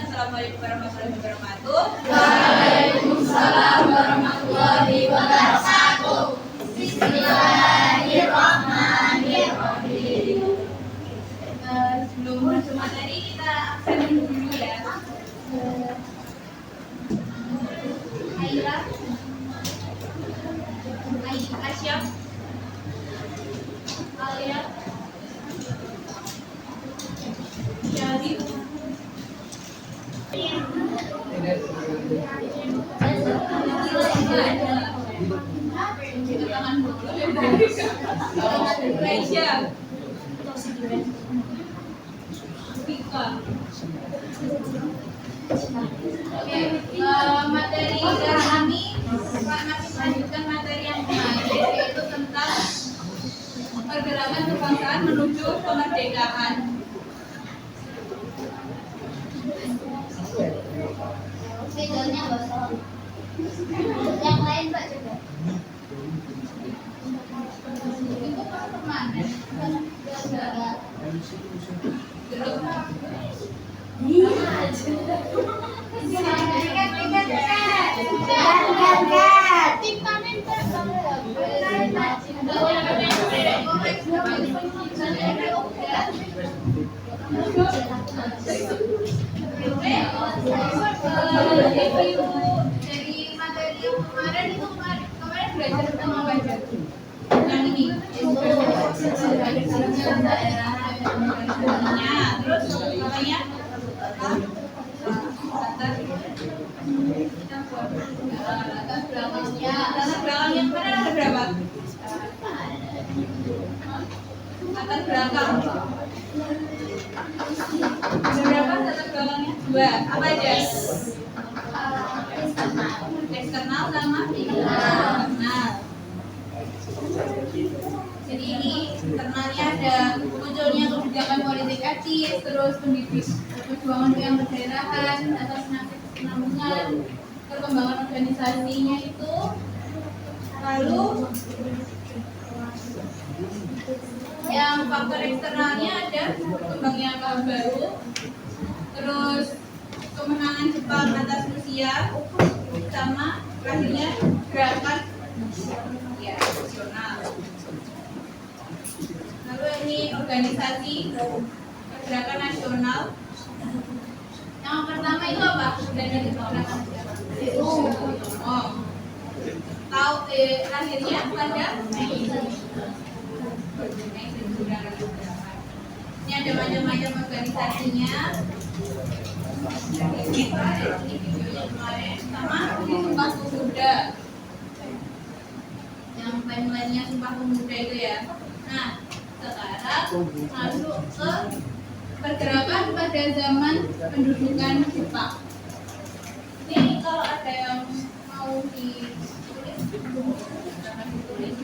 Assalamualaikum warahmatullahi wabarakatuh. Waalaikumsalam warahmatullahi wabarakatuh. Bismillahirrahmanirrahim. Sebelum masuk materi kita absen dulu ya. Aira, Asyaf, Alia, Syahid, Malaysia, Vika. Oke, materi kami masih melanjutkan materi yang kemarin, yaitu tentang pergerakan kebangsaan menuju kemerdekaan. Spidolnya gosong. Yang lain Mbak coba. Itu kan permanen. Dari materi yang kemarin itu kemarin belajar tentang apa aja? Yang ini daerahnya, terus namanya latar belakang yang mana ada berapa? Latar belakang berapa latar belakangnya? 2. Apa aja? Eksternal sama internal. Jadi ini internalnya ada munculnya kebijakan politik etis, terus perjuangan yang berderahan atas nasib penanggungan, perkembangan organisasinya itu, lalu yang faktor eksternalnya ada berkembangnya kaum baru, terus kemenangan Jepang atas Rusia, sama akhirnya gerakan ya nasional. Lalu ini organisasi gerakan nasional. Yang pertama itu apa? Sudah dari gerakan nasional. Tahu lahirnya pada ini ada macam-macam organisasinya. Ini videonya kemarin sama Sumpah Pemuda. Yang timelinenya Sumpah Pemuda itu ya. Nah, sekarang masuk ke pergerakan pada zaman pendudukan Jepang. Ini kalau ada yang mau ditulis, silakan ditulis.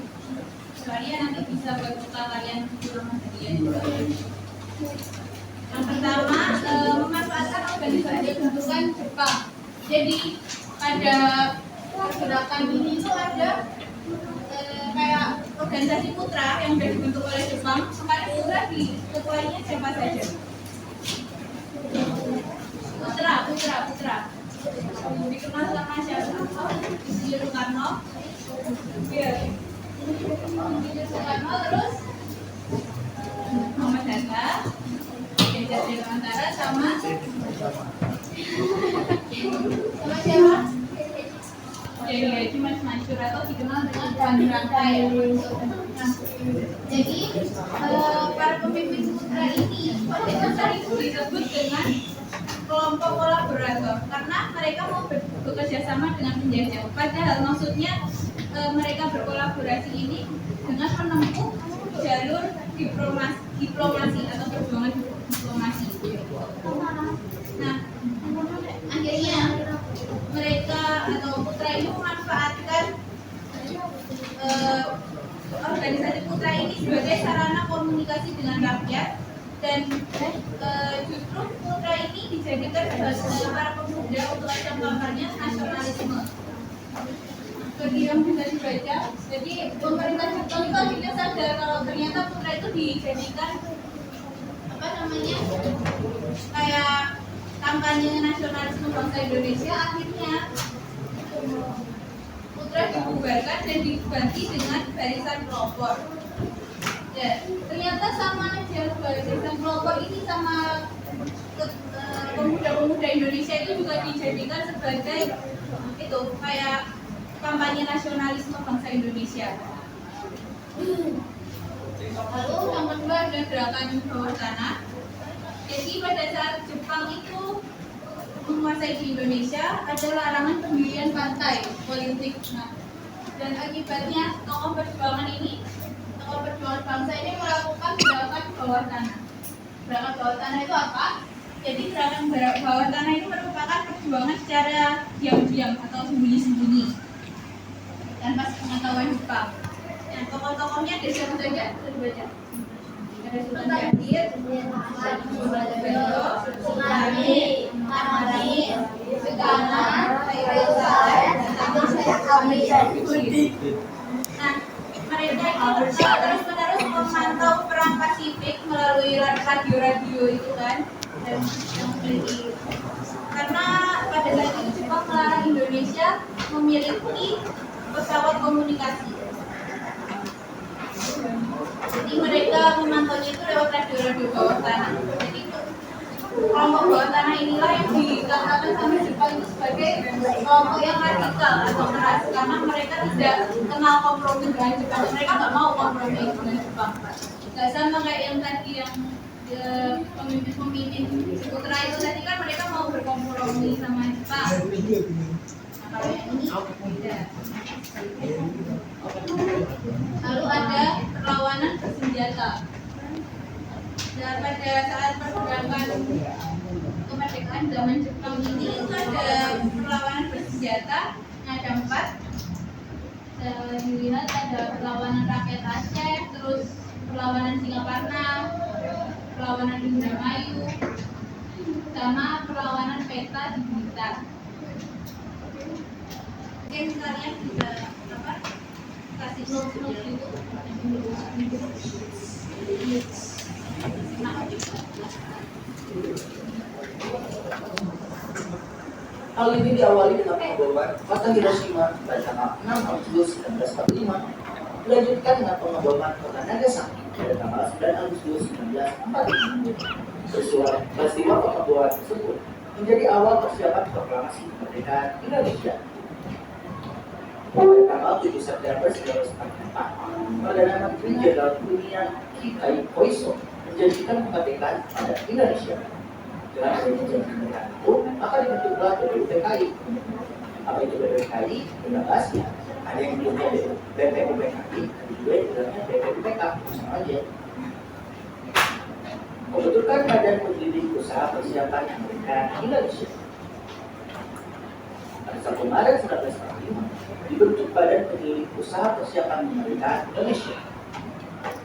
Kalian nanti bisa bertukar kalian pulang hadiah juga. Yang pertama, memanfaatkan organisasi bentukan Jepang. Jadi pada pergerakan ini itu ada kayak organisasi putra yang sudah dibentuk oleh Jepang. Kemarin putra di ketuanya siapa saja? Putra. Dikenal sama siapa? Soekarno. Iya. Soekarno, terus Muhammad Hatta, Jenderal Dewantara, sama siapa? Jadi Mas Mansur atau dikenal dengan Bandarangkai. Jadi para pemimpin putra ini itu sering disebut dengan kelompok kolaborator karena mereka mau bekerja sama dengan penjajah. Padahal maksudnya mereka berkolaborasi ini dengan menempuh jalur diplomasi atau perjuangan diplomasi. Nah, akhirnya mereka ini memanfaatkan organisasi putra ini sebagai sarana komunikasi dengan rakyat, dan justru putra ini dijadikan sebagai para pemuda untuk ajang kampanye nasionalisme. Bagi yang bisa dibaca, jadi pemerintah Jepang itu akhirnya sadar kalau ternyata putra itu dijadikan kayak kampanye nasionalisme bangsa Indonesia. Akhirnya putra dibubarkan dan diganti dengan barisan pelopor. Ya, ternyata sama aja barisan pelopor ini sama pemuda-pemuda Indonesia itu juga dijadikan sebagai itu kayak kampanye nasionalisme bangsa Indonesia. Lalu yang kedua ada gerakan bawah tanah. Jadi pada saat Jepang itu menguasai di Indonesia, ada larangan pendirian partai politik. Nah, dan akibatnya tokoh perjuangan bangsa ini melakukan gerakan bawah tanah. Gerakan bawah tanah itu apa? Jadi gerakan bawah tanah itu merupakan perjuangan secara diam-diam atau sembunyi-sembunyi tanpa pengetahuan Jepang. Nah, tokoh-tokohnya ada siapa saja? Bisa dibaca. Ada Sultan Gambir, Soekarni, Marmadi, Segana, Faisal, Nah, mereka itu terus-menerus memantau perang Pasifik melalui radio-radio itu kan, dan yang memiliki, karena pada saat itu Jepang melarang Indonesia memiliki pesawat komunikasi. Jadi mereka memantaunya itu lewat radio-radio bawah tanah. Jadi kelompok bawah tanah inilah yang dikatakan sama Jepang itu sebagai kelompok yang radikal atau keras, karena mereka tidak kenal kompromi dengan Jepang. Mereka nggak mau kompromi dengan Jepang. Nggak sama kayak yang tadi yang pemimpin putra itu tadi kan mereka mau berkompromi sama Jepang. Nah, kalau yang ini tidak. Lalu ada perlawanan bersenjata. Dan pada saat perjuangan kemerdekaan zaman Jepang ini itu ada perlawanan bersenjata. Ada 4. Dilihat ada perlawanan rakyat Aceh, terus perlawanan Singaparna, perlawanan Indramayu, sama perlawanan peta di Blitar. Mungkin kalian bisa kasih notes itu. Hal ini diawali dengan pengeboman kota Hiroshima pada tanggal 6 Agustus 1945, dilanjutkan dengan pengeboman kota Nagasaki pada tanggal 9 Agustus 1945. Peristiwa pengeboman tersebut menjadi awal persiapan proklamasi kemerdekaan Indonesia. Pada tanggal 7 September 1944, Perdana Menteri Jenderal Dunia Kikai Koiso menjanjikan kemerdekaan pada Indonesia. Dengan adanya janji kemerdekaan itu, maka dibentuklah BPUPKI. Apa itu BPUPKI? Jelas ya. Ada yang belumnya BPUPKI, ada juga yang bilangnya BPUPK, sama aja. Membentukkan Badan Penyelidik Usaha Persiapan Kemerdekaan Indonesia. Pada 1 Maret 1945, dibentuk Badan Penyelidik Usaha Persiapan Kemerdekaan Indonesia.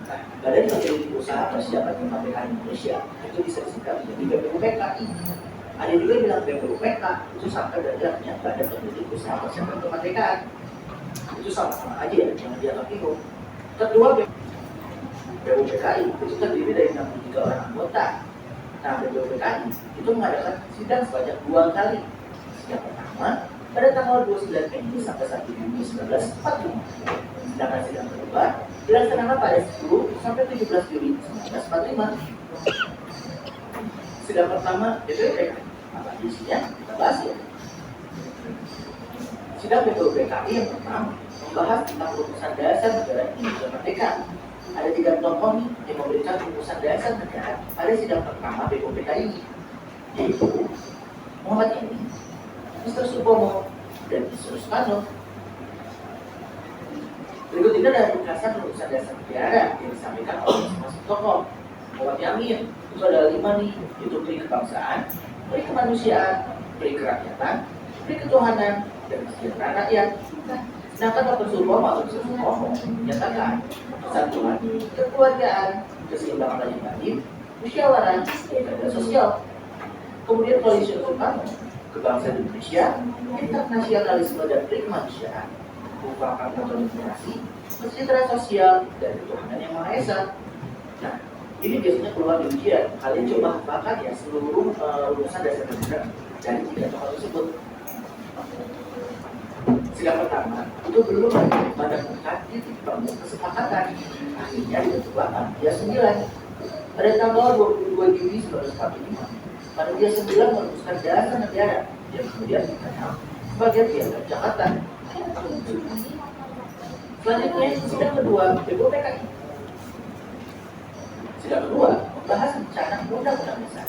Nah, Badan Penyelidik Usaha Persiapan Kemerdekaan Indonesia itu bisa disingkat menjadi BPUPKI. Ada juga yang bilang BPUPK, itu sama dari artinya Badan Penyelidik Usaha Persiapan Kemerdekaan. Itu sama-sama aja ya, jangan dianggap bingung. Kedua, BPUPKI itu terdiri dari 63 orang anggota. Nah, BPUPKI itu mengadakan sidang sebanyak 2 kali. Yang pertama pada tanggal 29 Mei sampai 1 Juni 1945. Sedangkan sidang kedua dilaksanakan pada 10 sampai 17 Juli 1945. Sidang pertama BPUPKI, apa isinya? Kita bahas ya. Sidang BPUPKI yang pertama membahas tentang rumusan dasar negara Indonesia Merdeka. Ada 3 tokoh yang memberikan rumusan dasar negara pada sidang pertama BPUPKI ini, yaitu Muhammad Yani, Mr. Supomo, dan Mr. Soekarno. Berikut ini adalah ringkasan rumusan dasar negara yang disampaikan oleh masing-masing tokoh. Muhammad Yamin itu ada 5 nih, yaitu peri kebangsaan, peri kemanusiaan, peri kerakyatan, demi ketuhanan dan kesejahteraan rakyat. Sedangkan Dr. Supomo atau Dr. Supomo menyatakan persatuan, kekeluargaan, keseimbangan lahir batin, musyawarah, dan sosial. Kemudian koalisi Soekarno, kebangsaan Indonesia, internasionalisme dan kemanusiaan, merupakan contoh demokrasi, kesejahteraan sosial, dan ketuhanan yang Maha Esa. Nah, ini biasanya keluar di ujian. Kalian coba hafalkan ya seluruh rumusan dasar negara dari 3 tokoh tersebut. Sikap pertama itu belum pada mendekati titik kesepakatan. Akhirnya ditentukan dia 9. Pada tanggal 22 Juni 1945, pada dia 9 merumuskan dasar negara yang kemudian dikenal sebagai Piagam Jakarta. Selanjutnya, sidang kedua BPUPKI. Sidang kedua membahas rencana undang-undang dasar.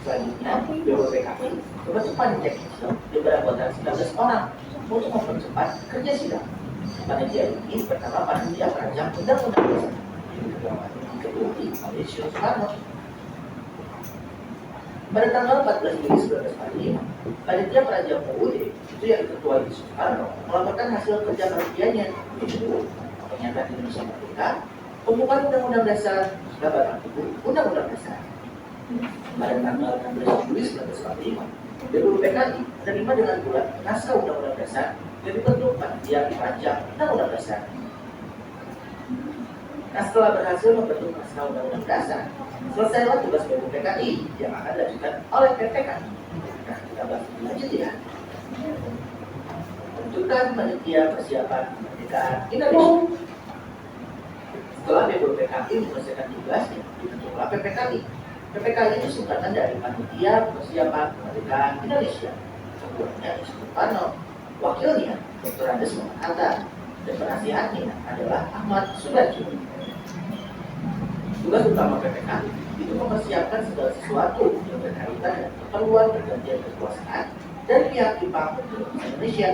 Selanjutnya, BPUPKI membentuk panitia kecil yang beranggotakan 19 orang untuk mempercepat kerja sidang. Panitia ini pertama panitia perancang undang-undang dasar yang diketuai oleh Soekarno. Pada tanggal 14 Juli 1945, panitia perancang UUD itu yang diketuai Soekarno melaporkan hasil kerja panitianya, yaitu pernyataan Indonesia Merdeka, pembukaan Undang-Undang Dasar, dan batang tubuh Undang-Undang Dasar. Pada tanggal 16 Juli 1945, BPUPKI menerima dengan bulat naskah Undang-Undang Dasar yang dibentuk panitia perancang Undang-Undang Dasar. Nah, setelah berhasil membentuk naskah Undang-Undang Dasar, selesailah tugas BPUPKI yang akan dilanjutkan oleh PPKI. Nah, kita bahas lanjut ya. Bentukan panitia persiapan kemerdekaan Indonesia. Setelah BPUPKI menyelesaikan tugasnya, dibentuklah PPKI. PPKI itu singkatan dari Panitia Persiapan Kemerdekaan Indonesia. Ketuanya Soekarno, wakilnya Dr. Andes Muhammad Hatta, dan penasihatnya adalah Ahmad Subarjo. Tugas utama PPKI itu mempersiapkan segala sesuatu yang berkaitan dengan keperluan pergantian kekuasaan dari pihak Jepang ke Indonesia.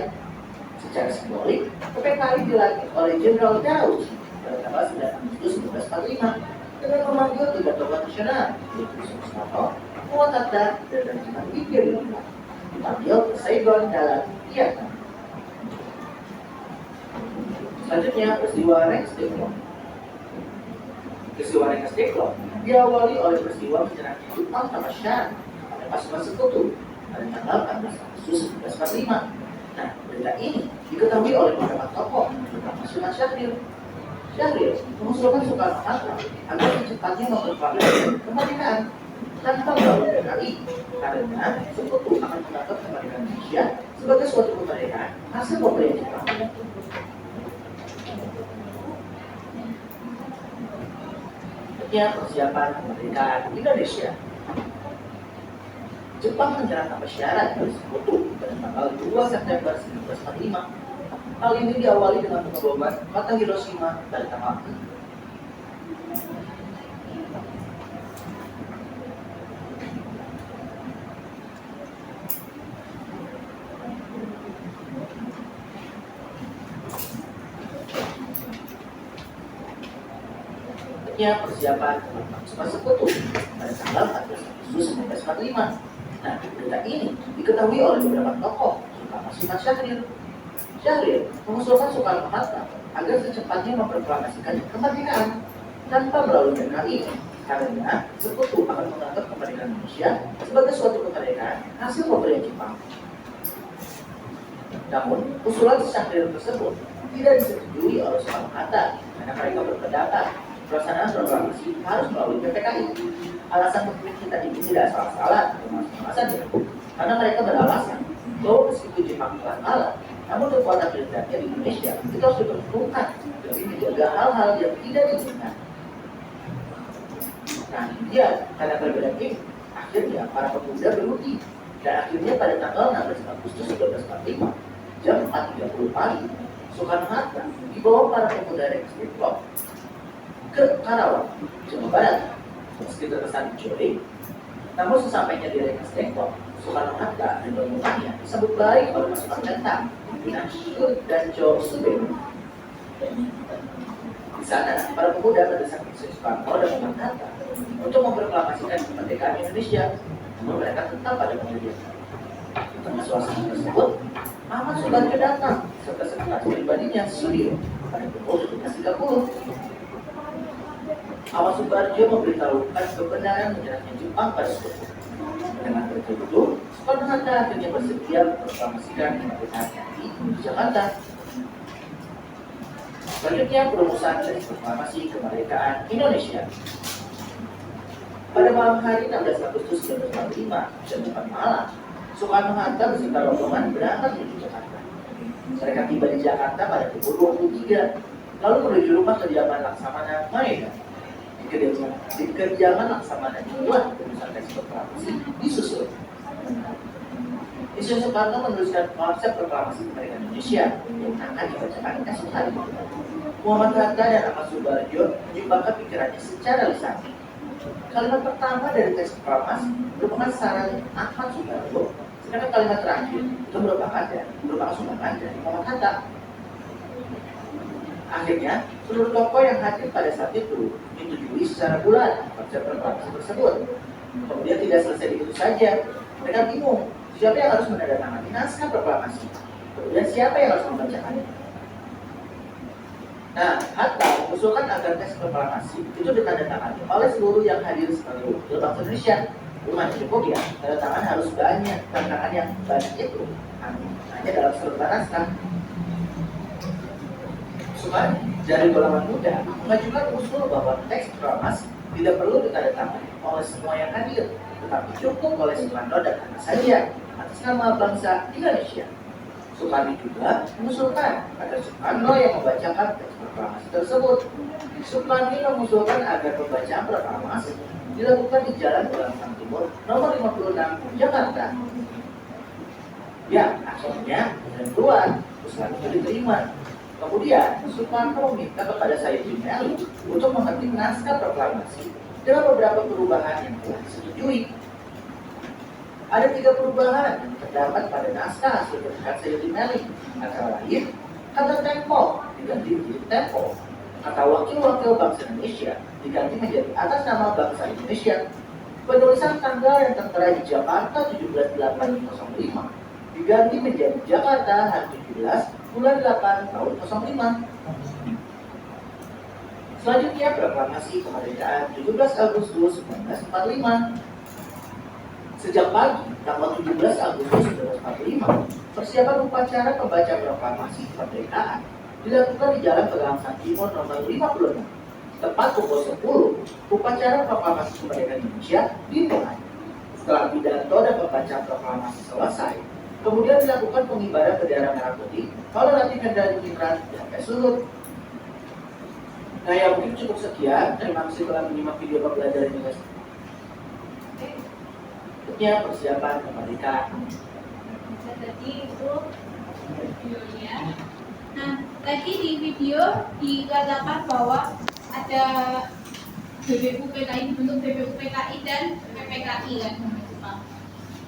Secara simbolik, PPKI dilantik oleh Jenderal Terauchi pada tanggal 9 Agustus 1945 dengan memanggil 3 tokoh nasional, yaitu Soekarno, Muhammad Hatta, dan Benjamin Winkler, dipanggil ke Saigon dalam Vietnam. Selanjutnya, peristiwa Rex Deklon. Peristiwa Rex Deklon diawali oleh peristiwa penyerangan Jepang Tamashan pada pasukan Sekutu pada tanggal 14 Agustus 1945. Nah, berita ini diketahui oleh beberapa tokoh, terutama Sunan Syahrir. Syahrir mengusulkan Soekarno-Hatta agar secepatnya memperkuatkan kemerdekaan tanpa melalui PKI, karena Sekutu akan menganggap kemerdekaan Indonesia sebagai suatu kemerdekaan hasil pemberian Jepang. Persiapan kemerdekaan Indonesia. Jepang menyerang tanpa syarat dari Sekutu pada tanggal 2 September 1945. Hal ini diawali dengan pengeboman kota Hiroshima pada tanggal 6. Persiapan pasukan Sekutu pada tanggal 14 Agustus 1945. Nah, berita ini diketahui oleh beberapa tokoh, terutama Sunan Syahrir. Syahrir mengusulkan Soekarno-Hatta agar secepatnya memproklamasikan kemerdekaan tanpa melalui PKI, karena Sekutu akan menganggap kemerdekaan Indonesia sebagai suatu kemerdekaan hasil pemberian Jepang. Namun, usulan Syahrir tersebut tidak disetujui oleh Soekarno-Hatta karena mereka berpendapat pelaksanaan proklamasi harus melalui PPKI. Alasan publik kita ini tidak salah-salah, termasuk alasannya, karena mereka beralasan bahwa meskipun Jepang telah kalah, namun kekuatan militernya di Indonesia itu harus diperlukan demi menjaga hal-hal yang tidak diinginkan. Nah, dia karena perbedaan ini, akhirnya para pemuda berundi dan akhirnya pada tanggal 16 Agustus 1945 jam 4.30 pagi, Soekarno-Hatta dibawa para pemuda Rex Deklon ke Karawang, Jawa Barat. Meski terkesan diculik, namun sesampainya di Rex Deklon, Soekarno-Hatta dan rombongannya disambut baik oleh pasukan tentang pimpinan Syur dan Jo Subeng. Di sana, para pemuda mendesak Soekarno dan Muhammad Hatta untuk memproklamasikan kemerdekaan Indonesia, namun mereka tetap pada pendirian. Di tengah suasana tersebut, Ahmad Subarjo datang serta sekretaris pribadinya Suryo pada pukul 17.30. Ahmad Subarjo memberitahukan kebenaran menyerahnya Jepang pada Soekarno. Dengan begitu, Soekarno-Hatta akhirnya bersedia memproklamasikan kemerdekaan RI di Jakarta. Selanjutnya, perumusan teks proklamasi kemerdekaan Indonesia. Pada malam hari 16 Agustus 1945, jam 4 malam, Soekarno-Hatta beserta rombongan berangkat menuju Jakarta. Mereka tiba di Jakarta pada pukul 23, lalu menuju rumah kediaman Laksamana Maeda. Di kediaman Laksamana itulah perumusan teks proklamasi disusun. Isu Soekarno menuliskan konsep proklamasi kemerdekaan Indonesia yang akan dibacakan esok hari. Muhammad Hatta dan Ahmad Subarjo menyumbangkan pikirannya secara lisan. Kalimat pertama dari teks proklamasi merupakan saran Ahmad Subarjo, sedangkan kalimat terakhir itu merupakan sumbangan dari Muhammad Hatta. Akhirnya, seluruh tokoh yang hadir pada saat itu menyetujui secara bulat konsep proklamasi tersebut. Kemudian tidak selesai di itu saja, mereka bingung siapa yang harus menandatangani naskah proklamasi. Kemudian siapa yang harus membacakannya. Nah, Hatta mengusulkan agar teks proklamasi itu ditandatangani oleh seluruh yang hadir sebagai wakil bangsa Indonesia. Rumahnya cukup ya, tanda tangan harus banyak, tanda tangan yang banyak itu hanya dalam selembar naskah. Soekarno dari golongan muda mengajukan usul bahwa teks proklamasi tidak perlu ditandatangani oleh semua yang hadir, tetapi cukup oleh Soekarno dan Hatta saja atas nama bangsa Indonesia. Soekarno juga mengusulkan agar Soekarno yang membacakan teks proklamasi tersebut. Soekarno mengusulkan agar pembacaan proklamasi dilakukan di Jalan Pegangsaan Timur nomor 56 Jakarta. Ya, akhirnya keluar usulan itu diterima. Kemudian Soekarno meminta kepada Sayyidina Ali untuk mengetik naskah proklamasi dengan beberapa perubahan yang telah disetujui. Ada 3 perubahan yang terdapat pada naskah hasil pemilihan Sayyidina Ali, antara lain kata tempo diganti menjadi tempo, kata wakil-wakil bangsa Indonesia diganti menjadi atas nama bangsa Indonesia, penulisan tanggal yang tertera di Jakarta 17/8/05 diganti menjadi Jakarta hari 17 bulan 8 tahun 05. Selanjutnya proklamasi kemerdekaan 17 Agustus 1945. Sejak pagi tanggal 17 Agustus 1945, persiapan upacara pembaca proklamasi kemerdekaan dilakukan di Jalan Pegangsaan Timur nomor 56. Tepat pukul 10, upacara proklamasi kemerdekaan Indonesia dimulai. Setelah pidato dan pembacaan proklamasi selesai, kemudian dilakukan pengibaran bendera merah putih oleh Latihan dari Kibran sampai surut. Nah, ya mungkin cukup sekian. Terima kasih telah menyimak video pembelajaran ini. Berikutnya persiapan kemerdekaan. Tadi itu videonya. Nah, tadi di video dikatakan bahwa ada BPUPKI, dibentuk BPUPKI dan PPKI kan sama Jepang.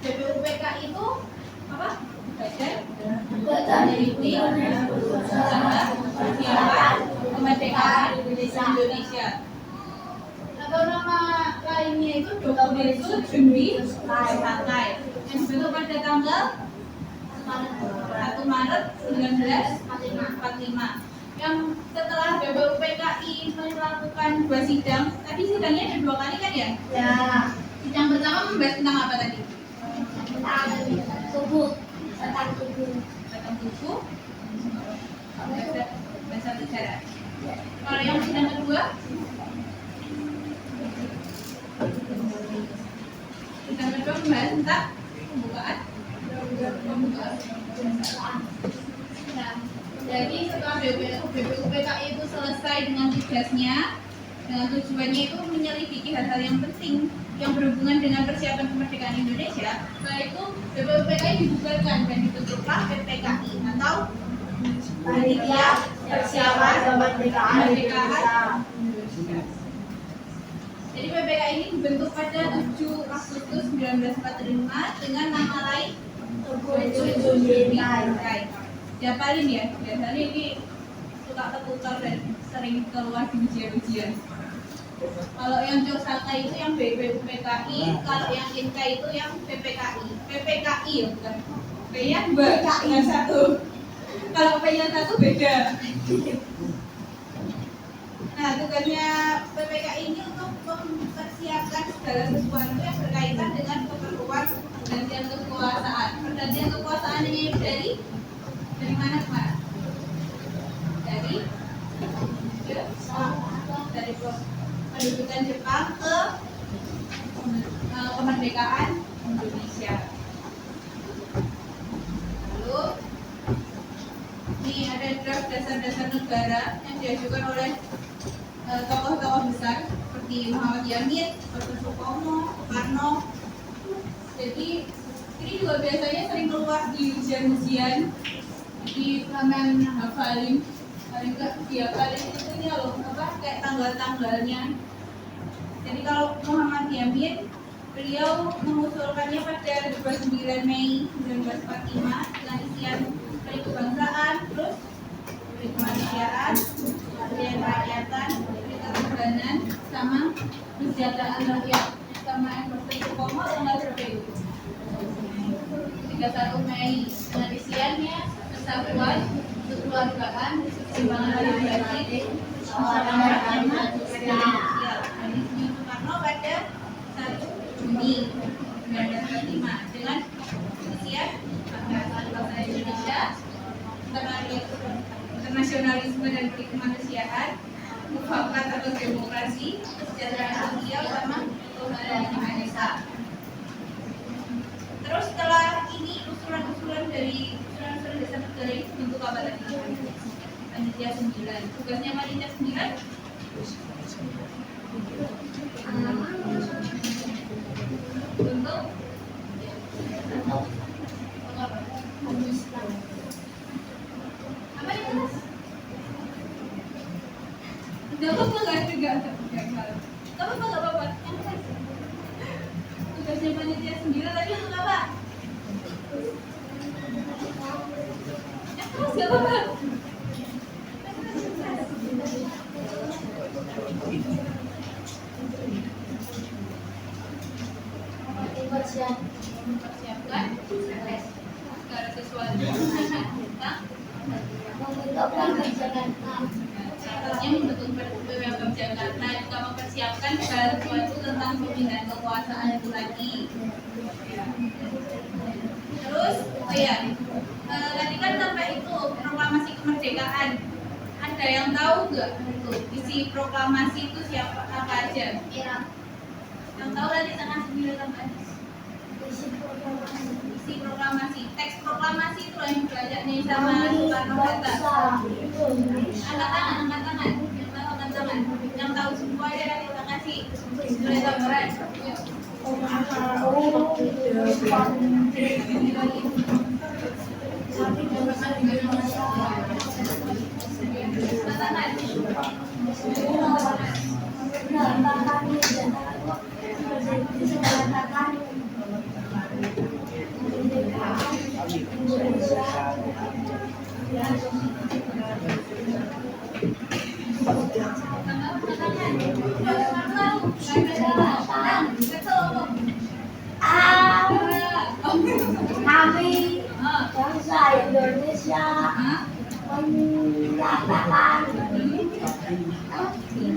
BPUPKI itu apa? Badan Persiapan Kemerdekaan Indonesia. Atau nama lainnya itu Dokumentu Jundi Sakai yang dibentuk pada tanggal 1 Maret 1945. Yang setelah BPUPKI melakukan 2 sidang, tadi sidangnya ada 2 kali kan ya? Ya. Sidang pertama membahas tentang apa tadi? Tubuh. Tentang tubuh, bahasa sejarah. Kalau yang sidang kedua, membahas tentang pembukaan. Nah, jadi setelah BPUPKI itu selesai dengan tugasnya, dengan tujuannya itu menyelidiki hal-hal yang penting yang berhubungan dengan persiapan kemerdekaan Indonesia. Setelah itu BPUPKI dibubarkan dan dibentuklah PPKI atau Panitia Persiapan Kemerdekaan Indonesia. Jadi PPKI ini dibentuk pada 7 Agustus 1945 dengan nama lain Diapalin ya, biasanya ini suka terputar dan sering keluar di ujian-ujian. Kalau yang Josaka itu yang BPUPKI, kalau yang Inka itu yang PPKI. PPKI ya bukan. P-nya 2, yang 1. Kalau P-nya 1 beda. Nah, tugasnya PPKI ini untuk mempersiapkan segala sesuatu yang berkaitan dengan keperluan pergantian kekuasaan. Pergantian kekuasaan ini dari mana ke mana? Dari pendudukan Jepang ke kemerdekaan Indonesia. Lalu ini ada draft dasar-dasar negara yang diajukan oleh tokoh-tokoh besar seperti Muhammad Yamin, Dr. Supomo, Soekarno. Jadi ini juga biasanya sering keluar di ujian-ujian, di kamen hafalin, paling enggak dihafalin itu ini loh, apa kayak tanggal-tanggalnya. Jadi kalau Muhammad Yamin, beliau mengusulkannya pada 29 Mei 1945 dengan isian kebangsaan, terus kemanusiaan, kerakyatan, ketuhanan, sama kesejahteraan rakyat, sama yang berpengaruh dengan PPU. 31 Mei dengan isiannya persatuan, kekeluargaan, keseimbangan demokrasi, keselamatan, sosial. Soekarno pada 1 Juni 1945 dengan isian bangsa Indonesia, internasionalisme dan kemanusiaan, mufakat atau demokrasi, kesejahteraan sosial, sama ketuhanan yang Maha Esa. Terus setelah ini usulan-usulan dari usulan-usulan dasar negara ini bentuk apa tadi? Panitia 9. Tugasnya panitia 9 untuk apa itu? Gak apa-apa, gak apa-apa. Tugasnya panitia 9 tadi untuk apa? Terus gak apa-apa. Mempersiapkan segala sesuatu tentang contohnya membentuk PWM Jakarta, juga mempersiapkan segala sesuatu tentang pemindahan kekuasaan itu lagi. Terus, tadi kan sampai itu proklamasi kemerdekaan. Ada yang tahu nggak itu isi proklamasi itu siapa apa aja? Yang tahu tadi tengah 9 tambah isi proklamasi, teks proklamasi itu yang belajar nih sama Soekarno Hatta. Angkat tangan, yang tahu semua ya nanti kita kasih boleh gambaran. Kami bangsa Indonesia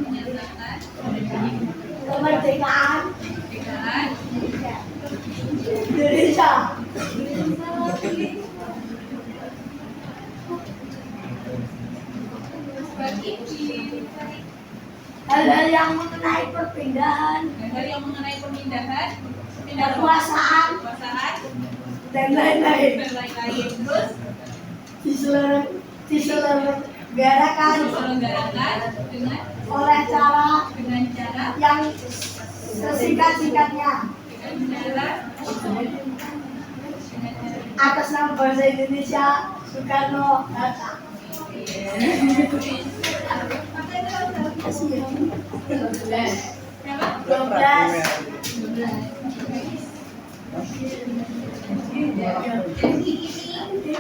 menyatakan kemerdekaan Indonesia. Hal-hal yang mengenai perpindahan, kekuasaan, dan lain-lain. Terus diselenggarakan dengan cara yang sesingkat-singkatnya atas nama bangsa Indonesia Soekarno Hatta.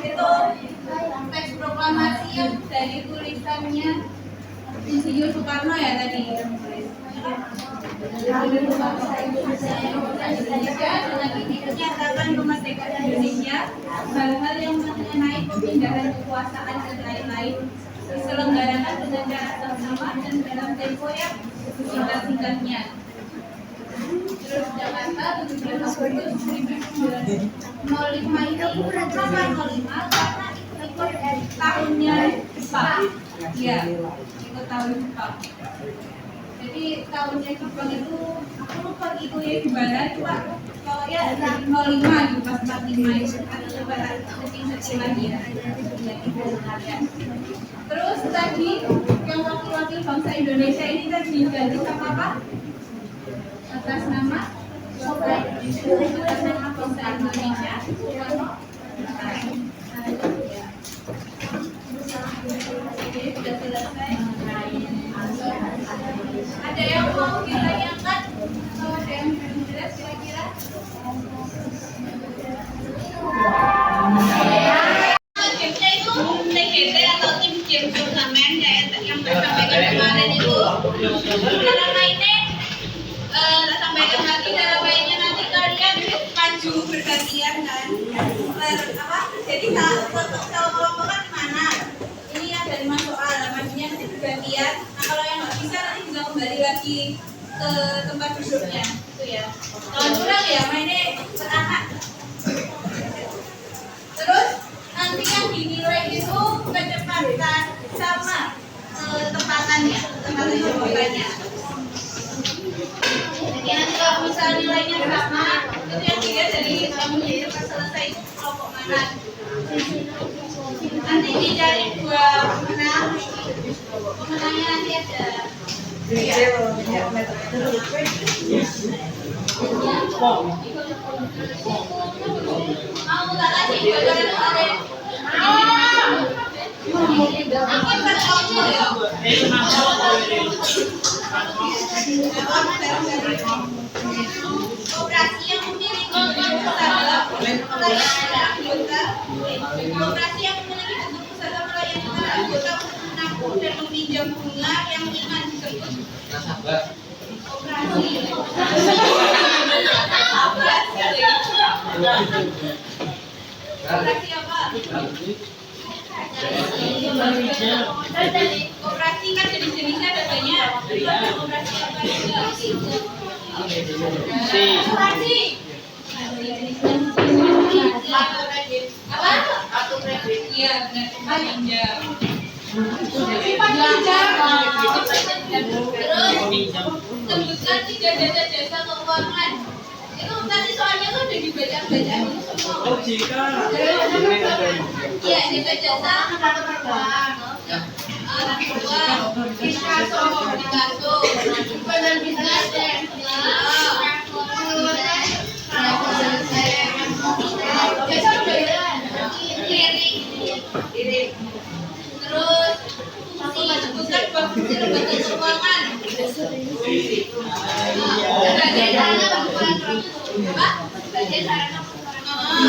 Itu teks proklamasi yang dari tulisannya Insinyur Soekarno ya tadi. dengan ini menyatakan kemerdekaan Indonesia, hal-hal yang mengenai pemindahan kekuasaan dan lain-lain diselenggarakan dengan cara seksama dan dalam tempo yang singkat-singkatnya. Terus Jakarta 17 Agustus 1905 ini kenapa 05? Karena ikut tahunnya Jepang. Iya, ikut tahun Jepang. Jadi tahunnya Jepang itu aku lupa itu ya gimana, cuma kalau ya 05 gitu pas 45 itu atau coba seting lagi ya. Terus tadi yang wakil-wakil bangsa Indonesia ini tadi diganti sama apa? Atas nama bangsa Indonesia. Oke, sudah selesai. Ada yang mau ditanyakan? Atau ada yang belum jelas kira-kira? Gamesnya itu TGT atau tim game turnamen kayak yang saya sampaikan kemarin itu. Cara mainnya, saya sampaikan lagi cara mainnya nanti kalian maju bergantian kan. Jadi kalau kelompok mana? Ini ada 5 soal, majunya nanti bergantian. Nah kalau yang nggak bisa nanti bisa kembali lagi ke tempat duduknya, itu ya. Kalau kurang ya mainnya beranak. Terus nanti yang dinilai itu kecepatan sama tempatannya, tempatan jawabannya. Jadi nanti kalau misal nilainya sama, itu yang dilihat dari kamu jadi cepat selesai kelompok mana. Nanti dicari 2 pemenang. Pemenangnya nanti ada. Mau tak kasih bocoran kemarin? Aku berkonsul ya. Koperasi yang memiliki bentuk usaha koperasi yang memiliki bentuk usaha melayani para anggota untuk menampung dan meminjam bunga yang ringan disebut koperasi. Koperasi apa? Koperasi kan jenis-jenisnya ada banyak. Koperasi apa juga? Koperasi. Apa? Kartu kredit. Iya, benar. Pinjam. Terus sebutkan 3 jasa keuangan. Itu tadi soalnya tuh udah dibaca-baca dulu semua. Iya, jasa anak uang, inkaso, badan bisnis, terus sebutkan fungsi lembaga keuangan. Sebagai sarana apa? Sebagai sarana pelayanan.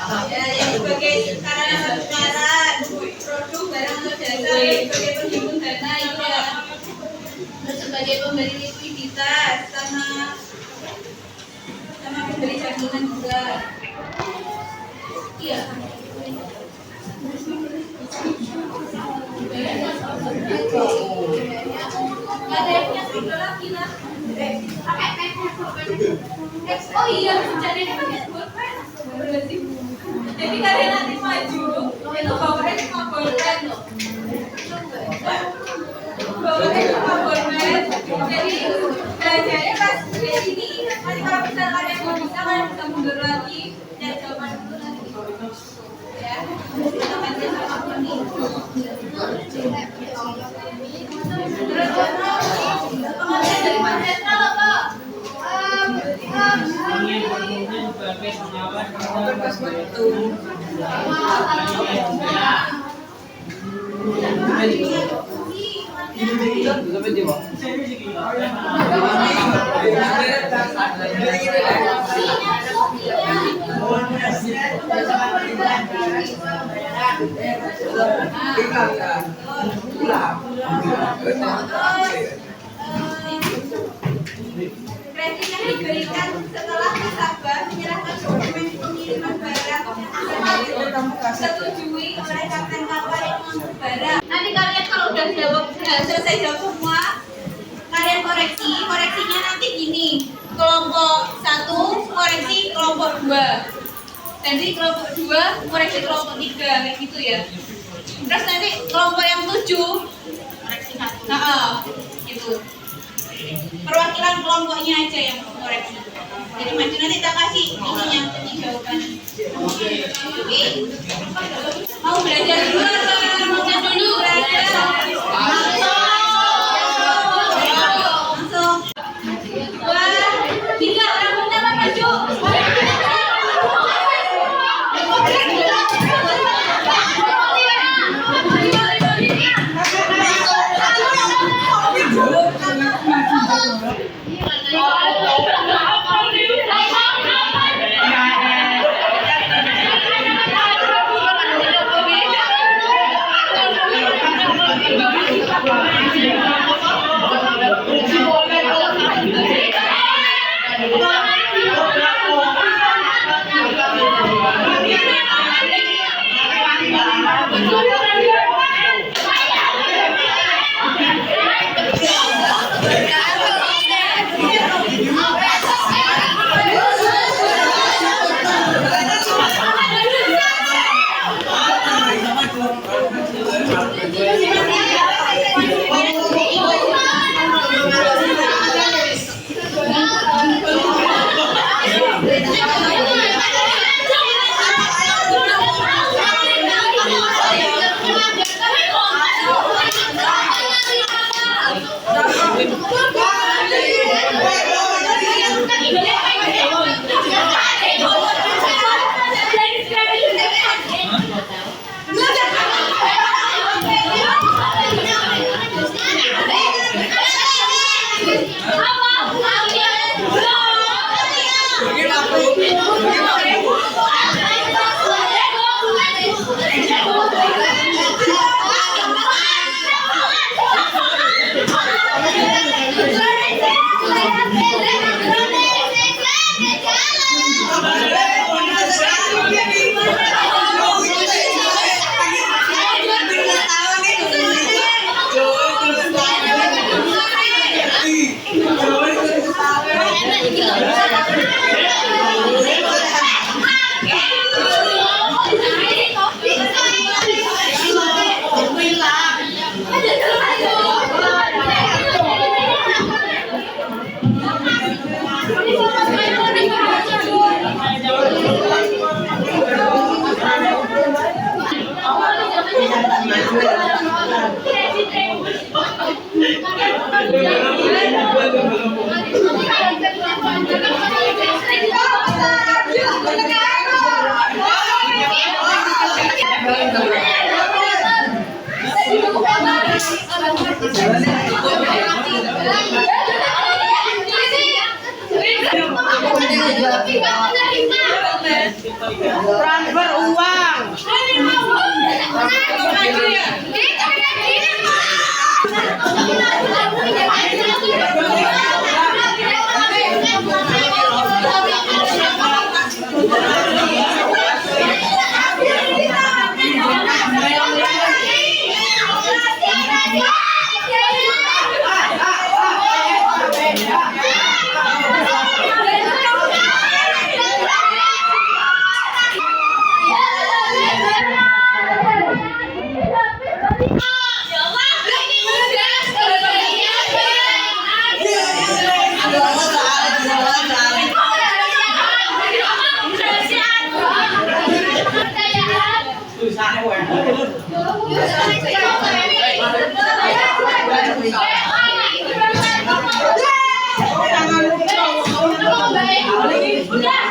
Oke, yang sebagai sarana pertukaran produk barang atau jasa sebagai penghimpun dana itu ya. Terus sebagai pemberi likuiditas sama pemberi jaminan juga. Iya. Ada yang punya produk lagi lah. Oh iya, jadi ini pakai pulpen. Jadi kalian nanti maju, itu bawahnya cuma pulpen loh. Bawahnya cuma pulpen. Jadi belajarnya pas di sini. Nanti kalau misalnya kalian mau bisa, kalian bisa mundur lagi dan jawaban dulu nanti. Ya, kita baca sama ini. Terus pengertian dari Pancasila apa? Sebagai pengawas Presiden diberikan setelah nasabah menyerahkan dokumen pengiriman barang setujui oleh kapten kapal yang mengangkut barang. Nanti kalian kalau udah selesai jawab semua, kalian koreksinya nanti gini, kelompok 1 koreksi kelompok 2, nanti kelompok 2 koreksi kelompok 3, kayak gitu ya. Terus nanti kelompok yang 7 koreksi 1. Gitu. Perwakilan kelompoknya aja yang koreksi. Jadi maju nanti kita kasih ininya, ini jawabannya. Oke. Mau belajar dulu atau mau dulu belajar? Langsung. 2, 3, rambutnya maju. Transfer uang. Udah,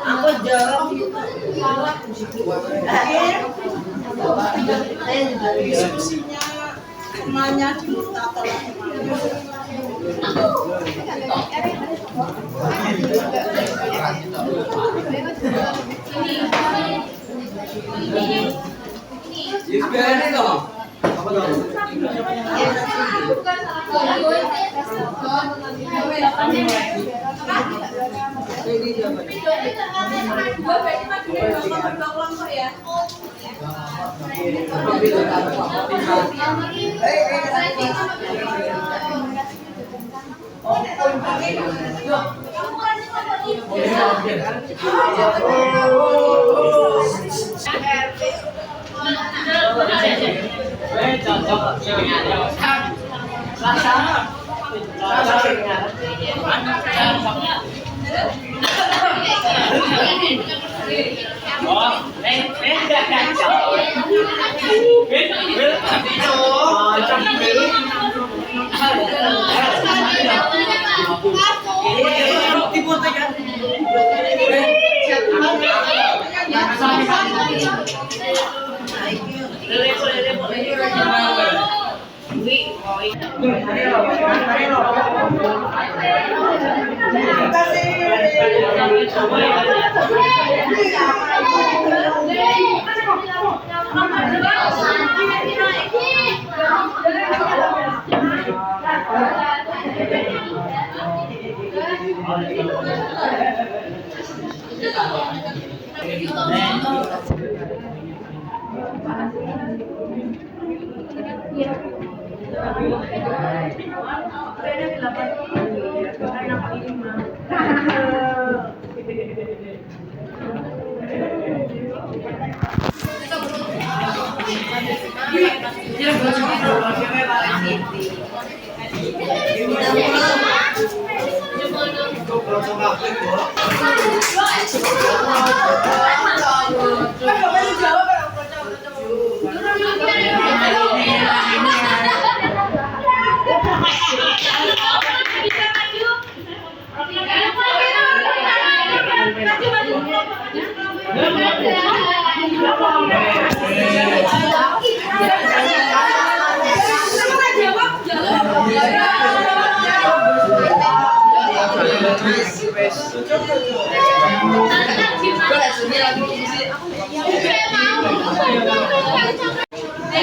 Aku jawab. Diskusinya semuanya ditata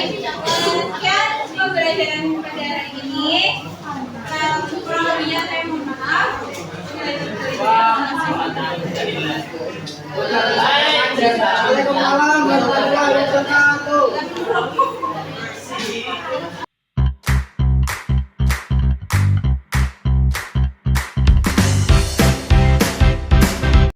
Sekian pembelajaran pada hari ini. Kurang lebihnya saya mohon maaf. Waalaikumsalam warahmatullahi wabarakatuh.